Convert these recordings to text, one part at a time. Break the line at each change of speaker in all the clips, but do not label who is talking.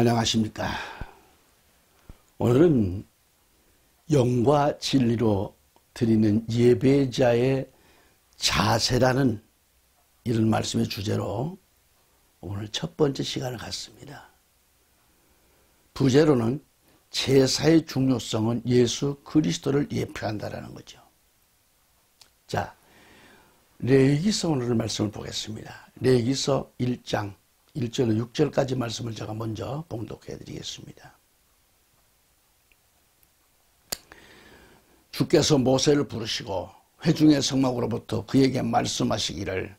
안녕하십니까. 오늘은 영과 진리로 드리는 예배자의 자세라는 이런 말씀의 주제로 오늘 첫 번째 시간을 갖습니다. 부제로는 제사의 중요성은 예수 그리스도를 예표한다라는 거죠. 자, 레위기서 오늘 말씀을 보겠습니다. 레위기서 1장 1절로 6절까지 말씀을 제가 먼저 봉독해 드리겠습니다. 주께서 모세를 부르시고 회중의 성막으로부터 그에게 말씀하시기를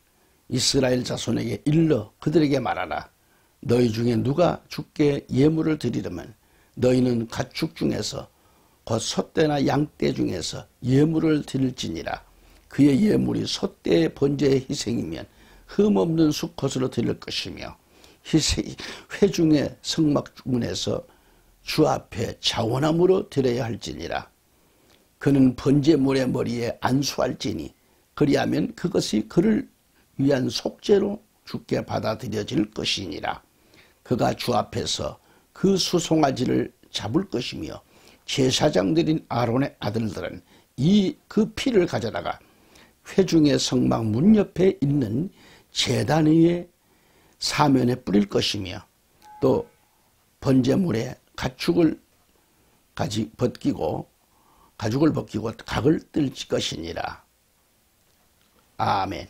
이스라엘 자손에게 일러 그들에게 말하라. 너희 중에 누가 주께 예물을 드리려면 너희는 가축 중에서 곧 소떼나 양떼 중에서 예물을 드릴지니라. 그의 예물이 소떼의 번제의 희생이면 흠없는 수컷으로 드릴 것이며 회중의 성막문에서 주 앞에 자원함으로 드려야 할지니라. 그는 번제물의 머리에 안수할지니 그리하면 그것이 그를 위한 속죄로 주께 받아들여질 것이니라. 그가 주 앞에서 그 수송아지를 잡을 것이며 제사장들인 아론의 아들들은 그 피를 가져다가 회중의 성막 문 옆에 있는 제단 위에 사면에 뿌릴 것이며 또 번제물에 가죽을 벗기고 각을 뜰 것이니라. 아멘.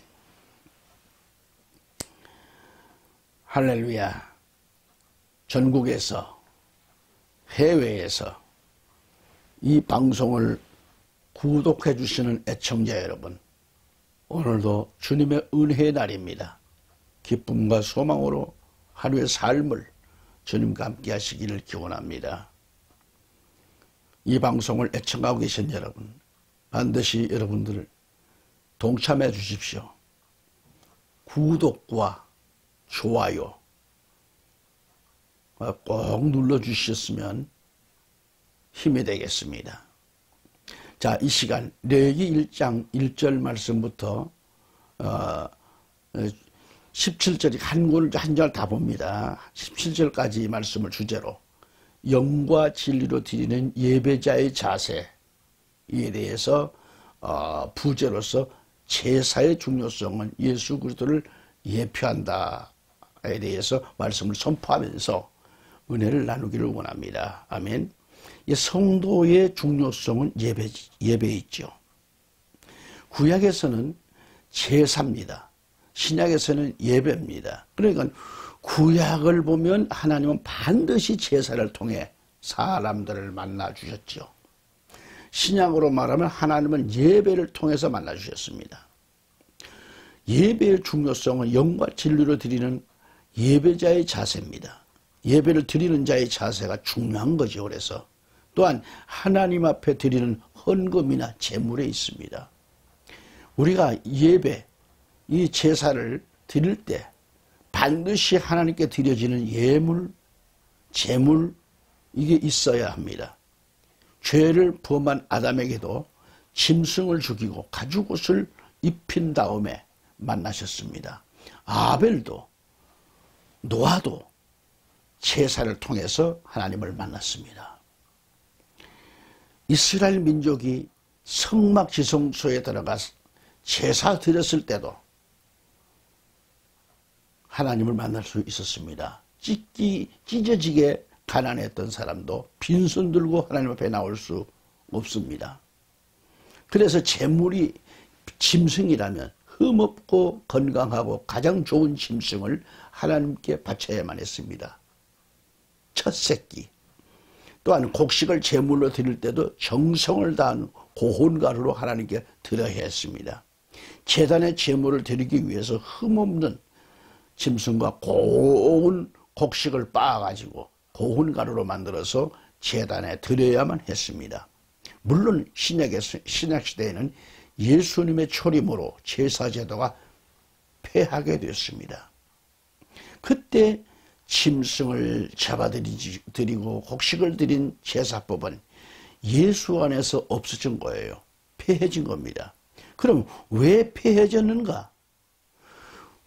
할렐루야. 전국에서 해외에서 이 방송을 구독해 주시는 애청자 여러분, 오늘도 주님의 은혜의 날입니다. 기쁨과 소망으로 하루의 삶을 주님과 함께 하시기를 기원합니다. 이 방송을 애청하고 계신 여러분, 반드시 여러분들 동참해 주십시오. 구독과 좋아요 꼭 눌러주셨으면 힘이 되겠습니다. 자, 이 시간 레위기 1장 1절 말씀부터 17절이 한 절 다 봅니다. 17절까지 말씀을 주제로 영과 진리로 드리는 예배자의 자세에 대해서 부제로서 제사의 중요성은 예수 그리스도를 예표한다에 대해서 말씀을 선포하면서 은혜를 나누기를 원합니다. 아멘. 성도의 중요성은 예배에 있죠. 구약에서는 제사입니다. 신약에서는 예배입니다. 그러니까 구약을 보면 하나님은 반드시 제사를 통해 사람들을 만나 주셨죠. 신약으로 말하면 하나님은 예배를 통해서 만나 주셨습니다. 예배의 중요성은 영과 진리로 드리는 예배자의 자세입니다. 예배를 드리는 자의 자세가 중요한 거죠. 그래서 또한 하나님 앞에 드리는 헌금이나 제물에 있습니다. 우리가 예배, 이 제사를 드릴 때 반드시 하나님께 드려지는 예물, 제물, 이게 있어야 합니다. 죄를 범한 아담에게도 짐승을 죽이고 가죽옷을 입힌 다음에 만나셨습니다. 아벨도 노아도 제사를 통해서 하나님을 만났습니다. 이스라엘 민족이 성막 지성소에 들어가서 제사 드렸을 때도 하나님을 만날 수 있었습니다. 찢어지게 가난했던 사람도 빈손 들고 하나님 앞에 나올 수 없습니다. 그래서 제물이 짐승이라면 흠없고 건강하고 가장 좋은 짐승을 하나님께 바쳐야만 했습니다. 첫 새끼. 또한 곡식을 제물로 드릴 때도 정성을 다한 고혼가루로 하나님께 드려야 했습니다. 제단의 제물을 드리기 위해서 흠없는 짐승과 고운 곡식을 빻아가지고 고운 가루로 만들어서 제단에 드려야만 했습니다. 물론 신약시대에는 예수님의 초림으로 제사제도가 폐하게 됐습니다. 그때 짐승을 잡아드리고 곡식을 드린 제사법은 예수 안에서 없어진 거예요. 폐해진 겁니다. 그럼 왜 폐해졌는가?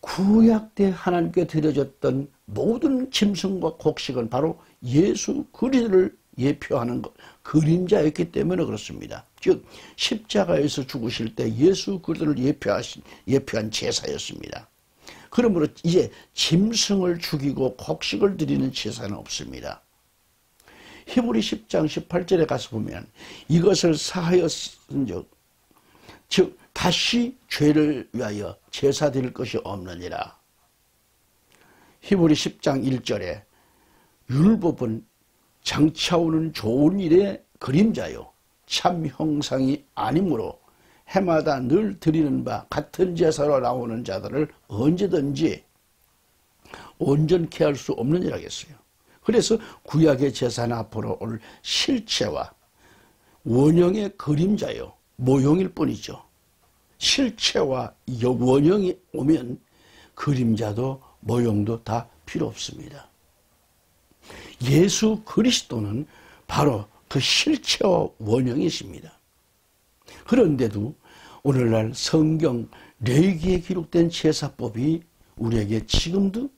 구약 때 하나님께 드려졌던 모든 짐승과 곡식은 바로 예수 그리스도를 예표하는 것, 그림자였기 때문에 그렇습니다. 즉 십자가에서 죽으실 때 예수 그리스도를 예표한 제사였습니다. 그러므로 이제 짐승을 죽이고 곡식을 드리는 제사는 없습니다. 히브리 10장 18절에 가서 보면 이것을 사하였은즉 즉 다시 죄를 위하여 제사 드릴 것이 없느니라. 히브리 10장 1절에 율법은 장차오는 좋은 일의 그림자요 참 형상이 아니므로 해마다 늘 드리는 바 같은 제사로 나오는 자들을 언제든지 온전케 할 수 없느니라 했어요. 그래서 구약의 제사는 앞으로 올 실체와 원형의 그림자요 모형일 뿐이죠. 실체와 원형이 오면 그림자도 모형도 다 필요 없습니다. 예수 그리스도는 바로 그 실체와 원형이십니다. 그런데도 오늘날 성경 레위기에 기록된 제사법이 우리에게 지금도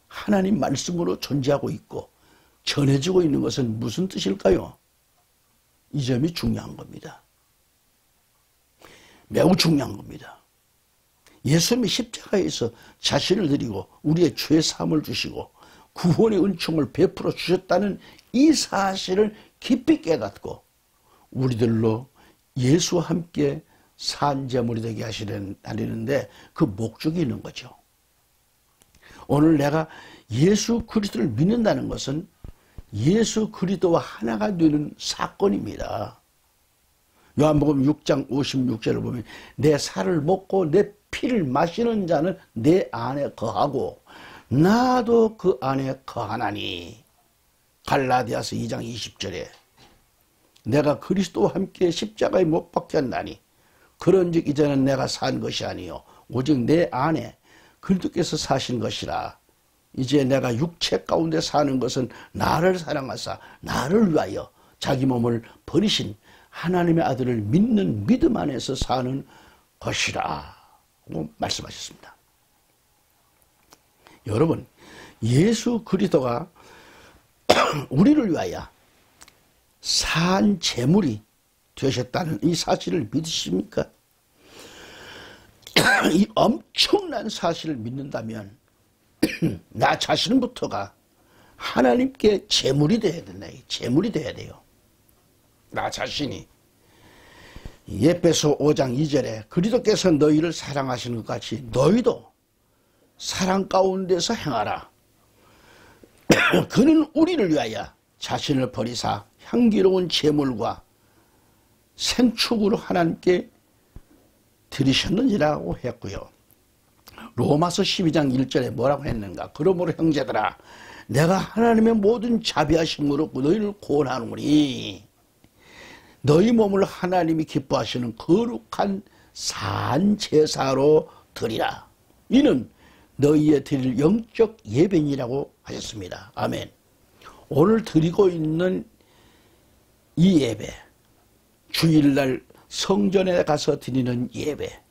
하나님 말씀으로 존재하고 있고 전해지고 있는 것은 무슨 뜻일까요? 이 점이 중요한 겁니다. 매우 중요한 겁니다. 예수님이 십자가에서 자신을 드리고 우리의 죄 사함을 주시고 구원의 은총을 베풀어 주셨다는 이 사실을 깊이 깨닫고 우리들로 예수와 함께 산제물이 되게 하시는데 그 목적이 있는 거죠. 오늘 내가 예수 그리스도를 믿는다는 것은 예수 그리스도와 하나가 되는 사건입니다. 요한복음 6장 56절을 보면 내 살을 먹고 내 피를 마시는 자는 내 안에 거하고 나도 그 안에 거하나니. 갈라디아서 2장 20절에 내가 그리스도와 함께 십자가에 못 박혔나니 그런즉 이제는 내가 산 것이 아니요 오직 내 안에 그리스도께서 사신 것이라. 이제 내가 육체 가운데 사는 것은 나를 사랑하사 나를 위하여 자기 몸을 버리신 하나님의 아들을 믿는 믿음 안에서 사는 것이라 고 말씀하셨습니다. 여러분, 예수 그리스도가 우리를 위하여 산 제물이 되셨다는 이 사실을 믿으십니까? 이 엄청난 사실을 믿는다면 나 자신부터가 하나님께 제물이 되어야 된다. 제물이 되어야 돼요. 나 자신이. 에베소 5장 2절에 그리스도께서 너희를 사랑하시는 것 같이 너희도 사랑 가운데서 행하라. 그는 우리를 위하여 자신을 버리사 향기로운 제물과 생축으로 하나님께 드리셨느니라고 했고요. 로마서 12장 1절에 뭐라고 했는가? 그러므로 형제들아 내가 하나님의 모든 자비하심으로 너희를 구원하노니 너희 몸을 하나님이 기뻐하시는 거룩한 산 제사로 드리라. 이는 너희의 드릴 영적 예배니라고 하셨습니다. 아멘. 오늘 드리고 있는 이 예배, 주일날 성전에 가서 드리는 예배,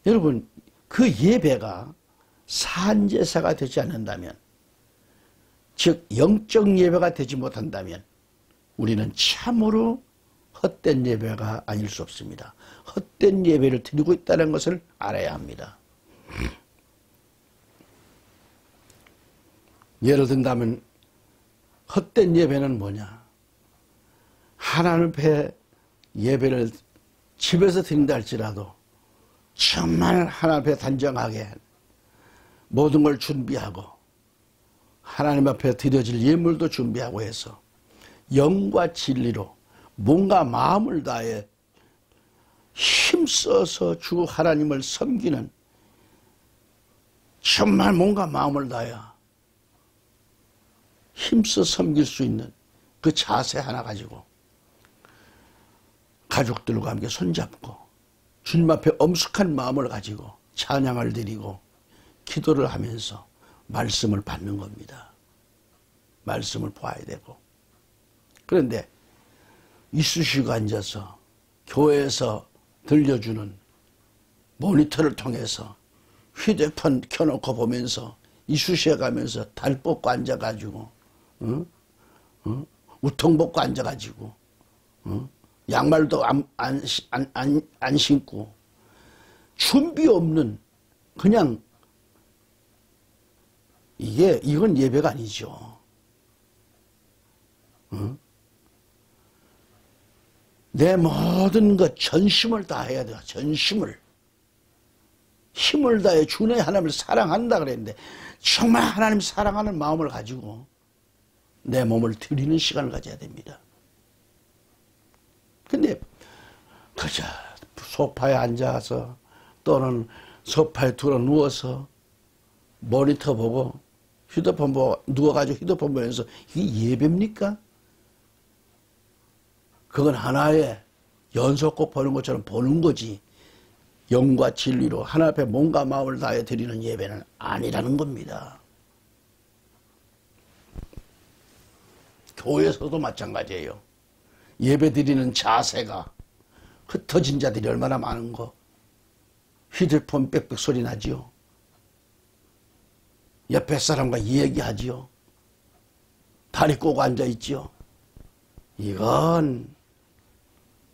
여러분 그 예배가 산제사가 되지 않는다면, 즉 영적 예배가 되지 못한다면 우리는 참으로 헛된 예배가 아닐 수 없습니다. 헛된 예배를 드리고 있다는 것을 알아야 합니다. 예를 든다면 헛된 예배는 뭐냐? 하나님 앞에 예배를 집에서 드린다 할지라도 정말 하나님 앞에 단정하게 모든 걸 준비하고 하나님 앞에 드려질 예물도 준비하고 해서 영과 진리로 뭔가 마음을 다해 힘써서 주 하나님을 섬기는, 정말 뭔가 마음을 다해 힘써 섬길 수 있는 그 자세 하나 가지고 가족들과 함께 손잡고 주님 앞에 엄숙한 마음을 가지고 찬양을 드리고 기도를 하면서 말씀을 받는 겁니다. 말씀을 봐야 되고. 그런데 이쑤시고 앉아서 교회에서 들려주는 모니터를 통해서 휴대폰 켜놓고 보면서 이쑤시개 가면서 달 뽑고 앉아가지고 우통 벗고 앉아가지고 양말도 안 신고 준비 없는 그냥 이건 예배가 아니죠. 내 모든 것 전심을 다해야 돼요. 전심을. 힘을 다해 주의 하나님을 사랑한다 그랬는데 정말 하나님 사랑하는 마음을 가지고 내 몸을 드리는 시간을 가져야 됩니다. 근데 그저 소파에 앉아서 또는 소파에 들어 누워서 모니터 보고 휴대폰 보고 누워가지고 휴대폰 보면서 이게 예배입니까? 그건 하나의 연속곡 보는 것처럼 보는 거지 영과 진리로 하나님 앞에 몸과 마음을 다해 드리는 예배는 아니라는 겁니다. 교회에서도 마찬가지예요. 예배 드리는 자세가 흩어진 자들이 얼마나 많은 거. 휴대폰 빽빽 소리 나지요. 옆에 사람과 얘기하지요. 다리 꼬고 앉아있지요. 이건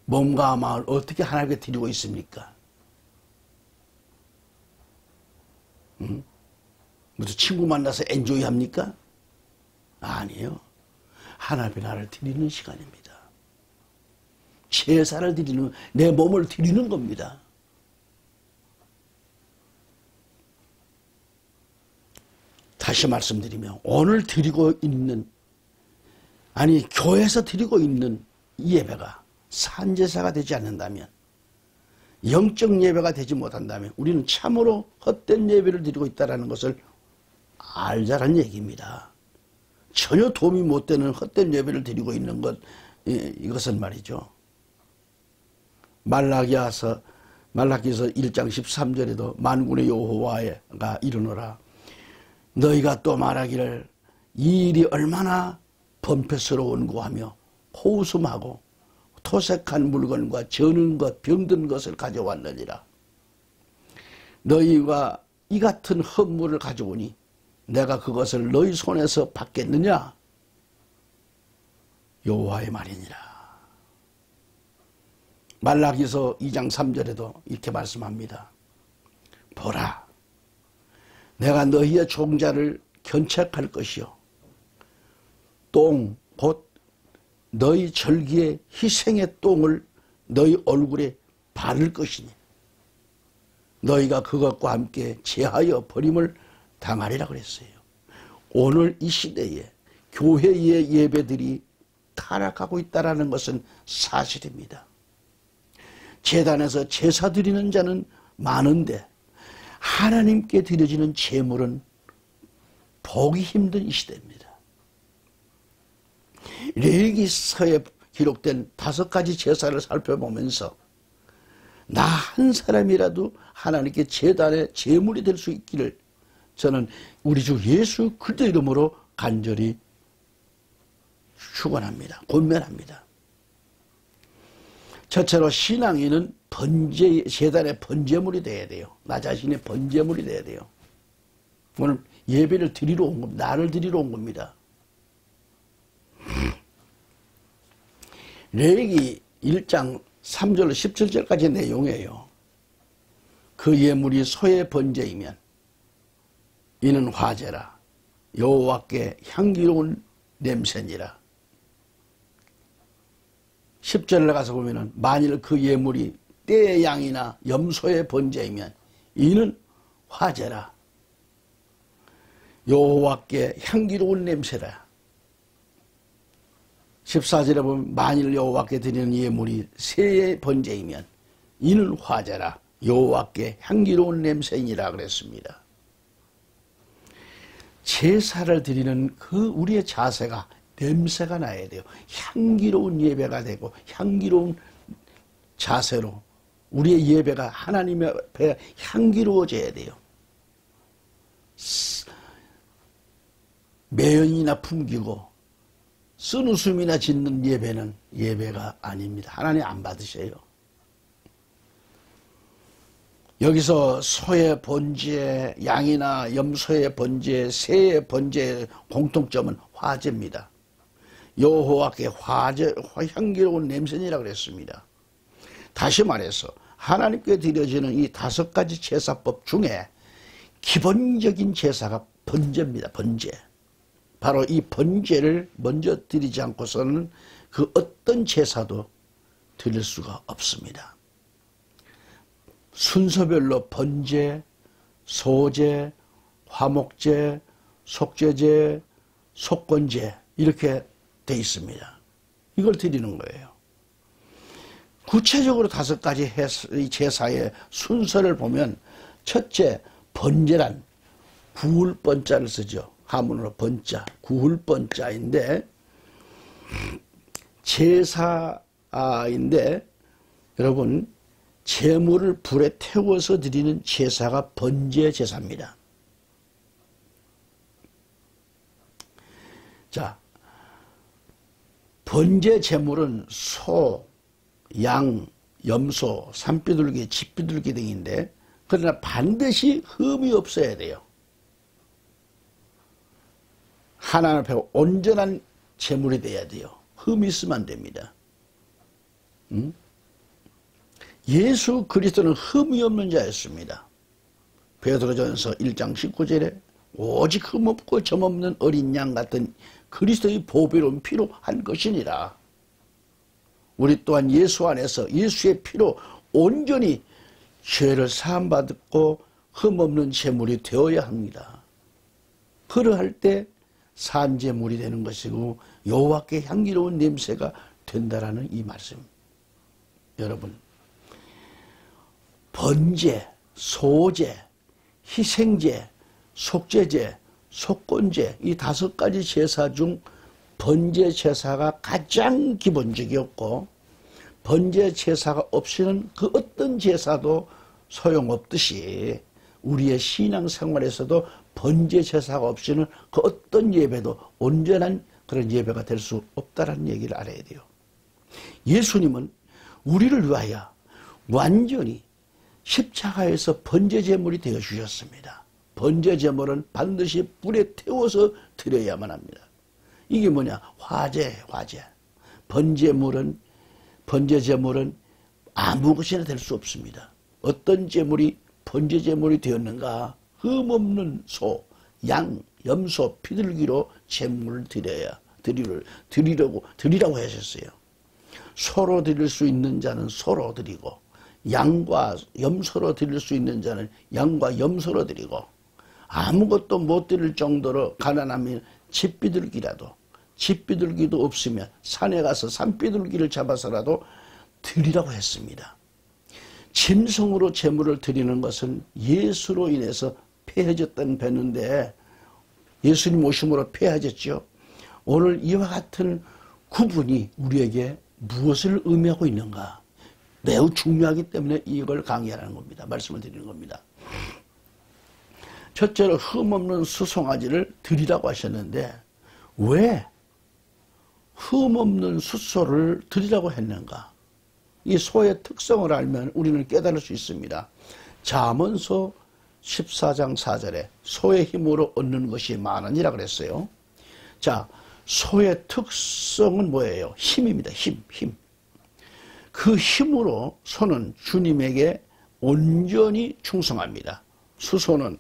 몸과 마음을 어떻게 하나님께 드리고 있습니까? 무슨 친구 만나서 엔조이 합니까? 아니에요. 하나님의 나라를 드리는 시간입니다. 제사를 드리는, 내 몸을 드리는 겁니다. 다시 말씀드리면 오늘 드리고 있는, 아니 교회에서 드리고 있는 예배가 산제사가 되지 않는다면, 영적 예배가 되지 못한다면 우리는 참으로 헛된 예배를 드리고 있다는 것을 알자는 얘기입니다. 전혀 도움이 못 되는 헛된 예배를 드리고 있는 것, 이것은 말이죠. 말라기서 1장 13절에도 만군의 여호와가 이르노라. 너희가 또 말하기를 이 일이 얼마나 번패스러운고 하며 호웃음하고 토색한 물건과 저는 것, 병든 것을 가져왔느니라. 너희가 이 같은 헌물을 가져오니 내가 그것을 너희 손에서 받겠느냐? 여호와의 말이니라. 말라기서 2장 3절에도 이렇게 말씀합니다. 보라, 내가 너희의 종자를 견책할 것이요 똥, 곧 너희 절기의 희생의 똥을 너희 얼굴에 바를 것이니 너희가 그것과 함께 제하여 버림을 당하리라 그랬어요. 오늘 이 시대에 교회의 예배들이 타락하고 있다는 것은 사실입니다. 제단에서 제사 드리는 자는 많은데 하나님께 드려지는 제물은 보기 힘든 이 시대입니다. 레위기서에 기록된 5가지 제사를 살펴보면서 나 한 사람이라도 하나님께 제단의 제물이 될 수 있기를 저는 우리 주 예수 그리스도 이름으로 간절히 축원합니다. 권면합니다. 첫째로 신앙인은 제단의 번제물이 돼야 돼요. 나 자신의 번제물이 돼야 돼요. 오늘 예배를 드리러 온 겁니다. 나를 드리러 온 겁니다. 레위기 1장 3절로 17절까지 내용이에요. 그 예물이 소의 번제이면 이는 화제라. 여호와께 향기로운 냄새니라. 10절에 가서 보면은 만일 그 예물이 떼의 양이나 염소의 번제이면 이는 화제라. 여호와께 향기로운 냄새라. 14절에 보면 만일 여호와께 드리는 예물이 새의 번제이면 이는 화제라. 여호와께 향기로운 냄새이니라 그랬습니다. 제사를 드리는 그 우리의 자세가 냄새가 나야 돼요. 향기로운 예배가 되고 향기로운 자세로 우리의 예배가 하나님 앞에 향기로워져야 돼요. 매연이나 풍기고 쓴웃음이나 짓는 예배는 예배가 아닙니다. 하나님 안 받으셔요. 여기서 소의 번제, 양이나 염소의 번제, 새의 번제의 공통점은 화제입니다. 여호와께 화제, 향기로운 냄새니라 그랬습니다. 다시 말해서 하나님께 드려지는 이 5가지 제사법 중에 기본적인 제사가 번제입니다. 번제. 바로 이 번제를 먼저 드리지 않고서는 그 어떤 제사도 드릴 수가 없습니다. 순서별로 번제, 소제, 화목제, 속죄제, 속건제 이렇게 돼 있습니다. 이걸 드리는 거예요. 구체적으로 5가지 제사의 순서를 보면 첫째, 번제란 구울 번자를 쓰죠. 한문으로 번자, 구울 번자인데 제사인데 여러분 제물을 불에 태워서 드리는 제사가 번제 제사입니다. 자, 번제 제물은 소, 양, 염소, 산비둘기, 쥐비둘기 등인데 그러나 반드시 흠이 없어야 돼요. 하나님 앞에 온전한 제물이 돼야 돼요. 흠이 있으면 안 됩니다. 예수 그리스도는 흠이 없는 자였습니다. 베드로전서 1장 19절에 오직 흠없고 점없는 어린 양 같은 그리스도의 보배로운 피로 한 것이니라. 우리 또한 예수 안에서 예수의 피로 온전히 죄를 사함받고 흠없는 제물이 되어야 합니다. 그러할 때 산제물이 되는 것이고 여호와께 향기로운 냄새가 된다라는 이 말씀. 여러분, 번제, 소제, 희생제, 속죄제, 속건제 이 5가지 제사 중 번제 제사가 가장 기본적이었고 번제 제사가 없이는 그 어떤 제사도 소용없듯이 우리의 신앙생활에서도 번제 제사가 없이는 그 어떤 예배도 온전한 그런 예배가 될 수 없다는 얘기를 알아야 돼요. 예수님은 우리를 위하여 완전히 십자가에서 번제 제물이 되어 주셨습니다. 번제 제물은 반드시 불에 태워서 드려야만 합니다. 이게 뭐냐? 화제. 번제 제물은 아무 것이나 될 수 없습니다. 어떤 제물이 번제 제물이 되었는가? 흠없는 소, 양, 염소, 피들기로 제물을 드리라고 하셨어요. 소로 드릴 수 있는 자는 소로 드리고 양과 염소로 드릴 수 있는 자는 양과 염소로 드리고 아무것도 못 드릴 정도로 가난하면 쥐비둘기도 없으면 산에 가서 산비둘기를 잡아서라도 드리라고 했습니다. 짐승으로 제물을 드리는 것은 예수로 인해서 폐해졌던 배인데 예수님 오심으로 폐해졌죠. 오늘 이와 같은 구분이 우리에게 무엇을 의미하고 있는가? 매우 중요하기 때문에 이걸 강의하라는 겁니다. 말씀을 드리는 겁니다. 첫째로 흠없는 수송아지를 드리라고 하셨는데 왜 흠없는 숫소를 드리라고 했는가? 이 소의 특성을 알면 우리는 깨달을 수 있습니다. 잠언서 14장 4절에 소의 힘으로 얻는 것이 많으니라 그랬어요. 자, 소의 특성은 뭐예요? 힘입니다. 힘. 그 힘으로 소는 주님에게 온전히 충성합니다. 수소는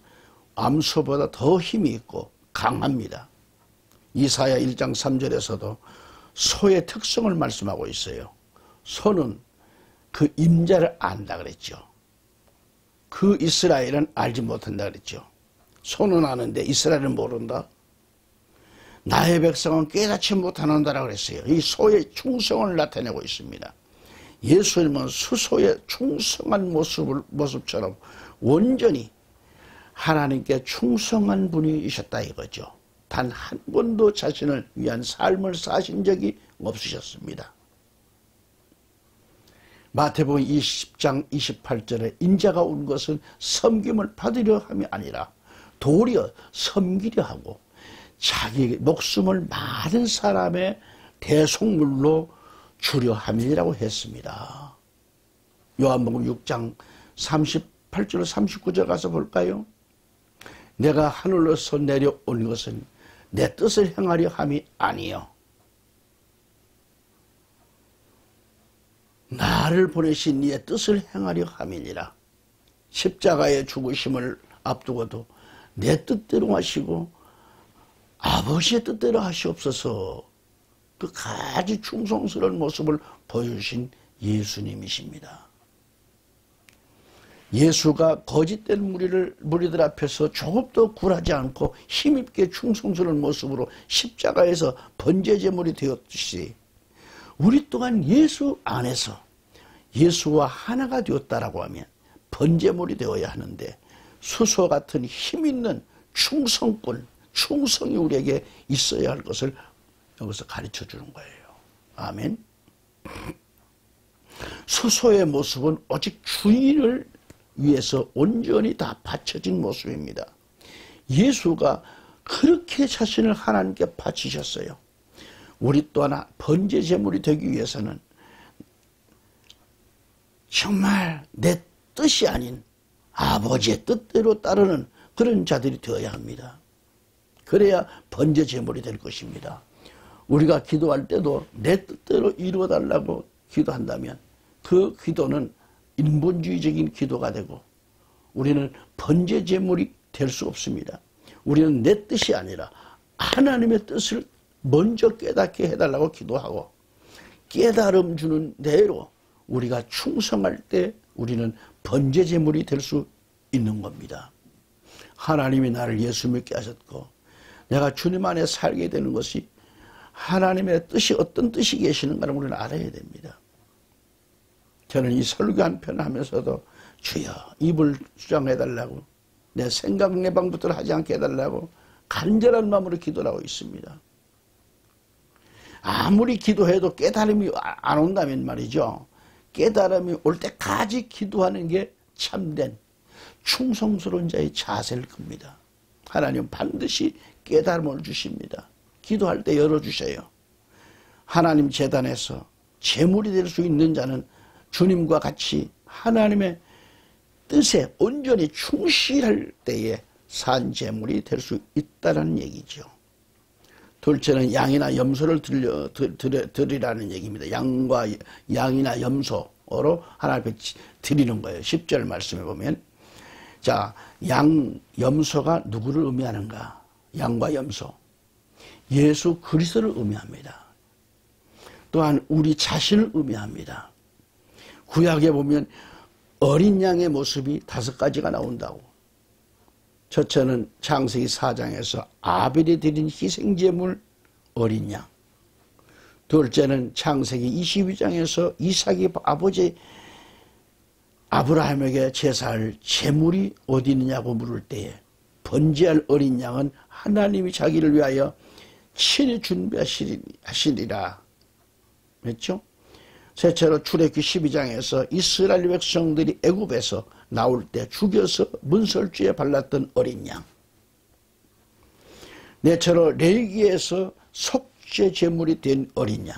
암소보다 더 힘이 있고 강합니다. 이사야 1장 3절에서도 소의 특성을 말씀하고 있어요. 소는 그 임자를 안다 그랬죠. 그 이스라엘은 알지 못한다 그랬죠. 소는 아는데 이스라엘은 모른다. 나의 백성은 깨닫지 못하는다라고 그랬어요. 이 소의 충성을 나타내고 있습니다. 예수님은 수소의 충성한 모습처럼 온전히 하나님께 충성한 분이셨다 이거죠. 단 한 번도 자신을 위한 삶을 사신 적이 없으셨습니다. 마태복음 20장 28절에 인자가 온 것은 섬김을 받으려 함이 아니라 도리어 섬기려 하고 자기 목숨을 많은 사람의 대속물로 주려 함이라고 했습니다. 요한복음 6장 38절 39절 가서 볼까요? 내가 하늘로서 내려온 것은 내 뜻을 행하려 함이 아니요 나를 보내신 이의 뜻을 행하려 함이니라. 십자가의 죽으심을 앞두고도 내 뜻대로 하시고 아버지의 뜻대로 하시옵소서. 끝까지 충성스러운 모습을 보여주신 예수님이십니다. 예수가 거짓된 무리들 앞에서 조금도 굴하지 않고 힘있게 충성스러운 모습으로 십자가에서 번제제물이 되었듯이 우리 또한 예수 안에서 예수와 하나가 되었다라고 하면 번제물이 되어야 하는데 수소 같은 힘있는 충성꾼, 충성이 우리에게 있어야 할 것을 여기서 가르쳐 주는 거예요. 아멘. 수소의 모습은 오직 주인을 위해서 온전히 다 바쳐진 모습입니다. 예수가 그렇게 자신을 하나님께 바치셨어요. 우리 또한 번제제물이 되기 위해서는 정말 내 뜻이 아닌 아버지의 뜻대로 따르는 그런 자들이 되어야 합니다. 그래야 번제제물이 될 것입니다. 우리가 기도할 때도 내 뜻대로 이루어달라고 기도한다면 그 기도는 인본주의적인 기도가 되고 우리는 번제제물이 될 수 없습니다. 우리는 내 뜻이 아니라 하나님의 뜻을 먼저 깨닫게 해달라고 기도하고 깨달음 주는 대로 우리가 충성할 때 우리는 번제제물이 될 수 있는 겁니다. 하나님이 나를 예수 믿게 하셨고 내가 주님 안에 살게 되는 것이 하나님의 뜻이 어떤 뜻이 계시는가를 우리는 알아야 됩니다. 저는 이 설교 한 편 하면서도 주여 입을 주장해달라고 내 생각 내 방법대로 하지 않게 해달라고 간절한 마음으로 기도를 하고 있습니다. 아무리 기도해도 깨달음이 안 온다면 말이죠. 깨달음이 올 때까지 기도하는 게 참된 충성스러운 자의 자세일 겁니다. 하나님 반드시 깨달음을 주십니다. 기도할 때 열어주셔요. 하나님 제단에서 제물이 될 수 있는 자는 주님과 같이 하나님의 뜻에 온전히 충실할 때에 산 제물이 될 수 있다는 얘기죠. 둘째는 양이나 염소를 드리라는 얘기입니다. 양이나 염소로 하나님 앞에 드리는 거예요. 10절 말씀에 보면 자, 염소가 누구를 의미하는가? 양과 염소. 예수 그리스도를 의미합니다. 또한 우리 자신을 의미합니다. 구약에 보면 어린 양의 모습이 5가지가 나온다고. 첫째는 창세기 4장에서 아벨이 드린 희생제물 어린 양. 둘째는 창세기 22장에서 이삭이 아버지 아브라함에게 제사할 제물이 어디 있느냐고 물을 때에 번제할 어린 양은 하나님이 자기를 위하여 친히 준비하시리라. 그렇죠? 셋째로 출애굽기 12장에서 이스라엘 백성들이 애굽에서 나올 때 죽여서 문설주에 발랐던 어린 양. 넷째로 레위기에서 속죄 제물이 된 어린 양.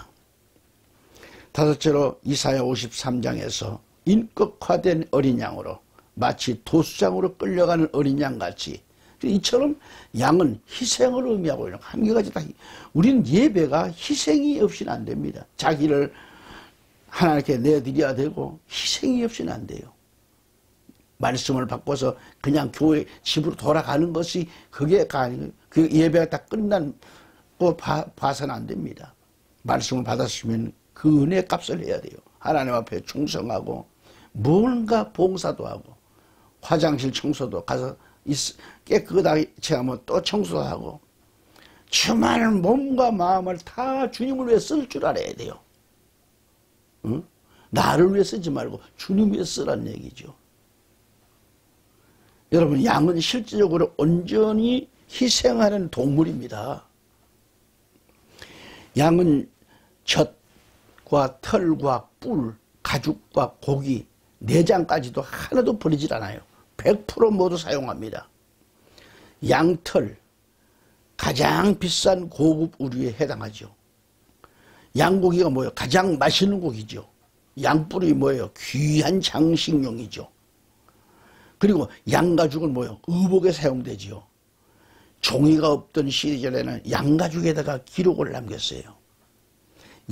다섯째로 이사야 53장에서 인격화된 어린 양으로 마치 도수장으로 끌려가는 어린 양같이 이처럼 양은 희생을 의미하고 있는 한 가지 다. 우리는 예배가 희생이 없이는 안 됩니다. 자기를 하나님께 내드려야 되고 희생이 없이는 안 돼요. 말씀을 바꿔서 그냥 교회 집으로 돌아가는 것이 그게 아니고 그 예배가 다 끝난고 봐서는 안 됩니다. 말씀을 받았으면 그 은혜 값을 해야 돼요. 하나님 앞에 충성하고 뭔가 봉사도 하고 화장실 청소도 가서 깨끗하게 하면 또 청소도 하고 주말 몸과 마음을 다 주님을 위해 쓸 줄 알아야 돼요. 응? 나를 위해 쓰지 말고 주님 위해 쓰라는 얘기죠. 여러분, 양은 실질적으로 온전히 희생하는 동물입니다. 양은 젖과 털과 뿔, 가죽과 고기, 내장까지도 하나도 버리질 않아요. 100% 모두 사용합니다. 양털, 가장 비싼 고급 우류에 해당하죠. 양고기가 뭐예요? 가장 맛있는 고기죠. 양뿔이 뭐예요? 귀한 장식용이죠. 그리고 양가죽은 뭐요? 의복에 사용되지요. 종이가 없던 시절에는 양가죽에다가 기록을 남겼어요.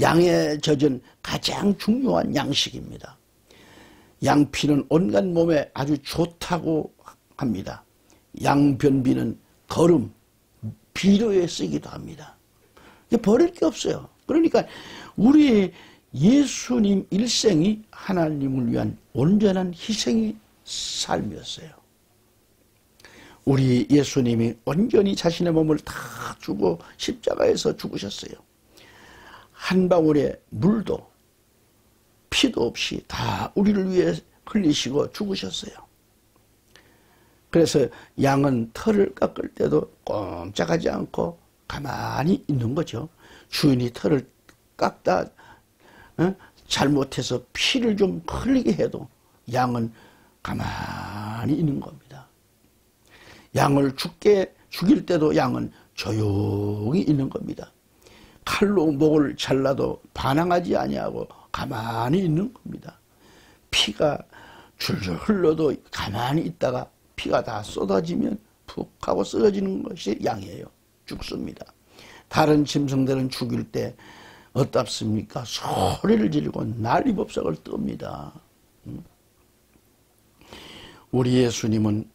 양의 젖은 가장 중요한 양식입니다. 양피는 온갖 몸에 아주 좋다고 합니다. 양변비는 거름, 비료에 쓰기도 합니다. 버릴 게 없어요. 그러니까 우리 예수님 일생이 하나님을 위한 온전한 희생의 삶이었어요. 우리 예수님이 온전히 자신의 몸을 다 주고 십자가에서 죽으셨어요. 한 방울의 물도 피도 없이 다 우리를 위해 흘리시고 죽으셨어요. 그래서 양은 털을 깎을 때도 꼼짝하지 않고 가만히 있는 거죠. 주인이 털을 깎다 잘못해서 피를 좀 흘리게 해도 양은 가만히 있는 겁니다. 양을 죽일 때도 양은 조용히 있는 겁니다. 칼로 목을 잘라도 반항하지 아니하고 가만히 있는 겁니다. 피가 줄줄 흘러도 가만히 있다가 피가 다 쏟아지면 푹 하고 쓰러지는 것이 양이에요. 죽습니다. 다른 짐승들은 죽일 때 어떻습니까? 소리를 지르고 난리법석을 뜹니다. 우리 예수님은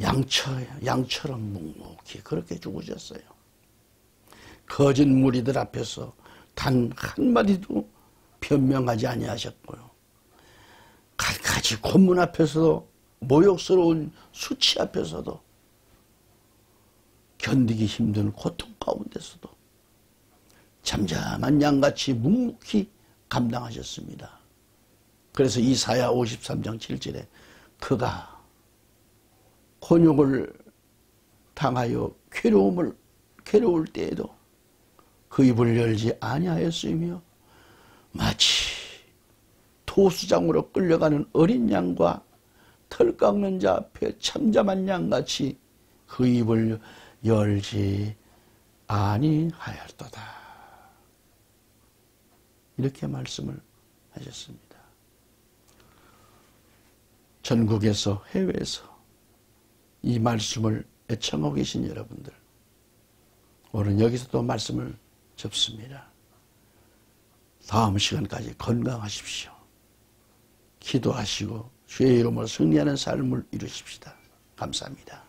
양처럼 묵묵히 그렇게 죽으셨어요. 거짓 무리들 앞에서 단 한마디도 변명하지 아니하셨고요. 가지 고문 앞에서도 모욕스러운 수치 앞에서도 견디기 힘든 고통 가운데서도 잠잠한 양같이 묵묵히 감당하셨습니다. 그래서 이사야 53장 7절에 그가 곤욕을 당하여 괴로울 때에도 그 입을 열지 아니하였으며 마치 토수장으로 끌려가는 어린 양과 털 깎는 자 앞에 잠잠한 양같이 그 입을 열지 아니하였도다. 이렇게 말씀을 하셨습니다. 전국에서 해외에서 이 말씀을 애청하고 계신 여러분들, 오늘 여기서도 말씀을 접습니다. 다음 시간까지 건강하십시오. 기도하시고 주의 이름으로 승리하는 삶을 이루십시다. 감사합니다.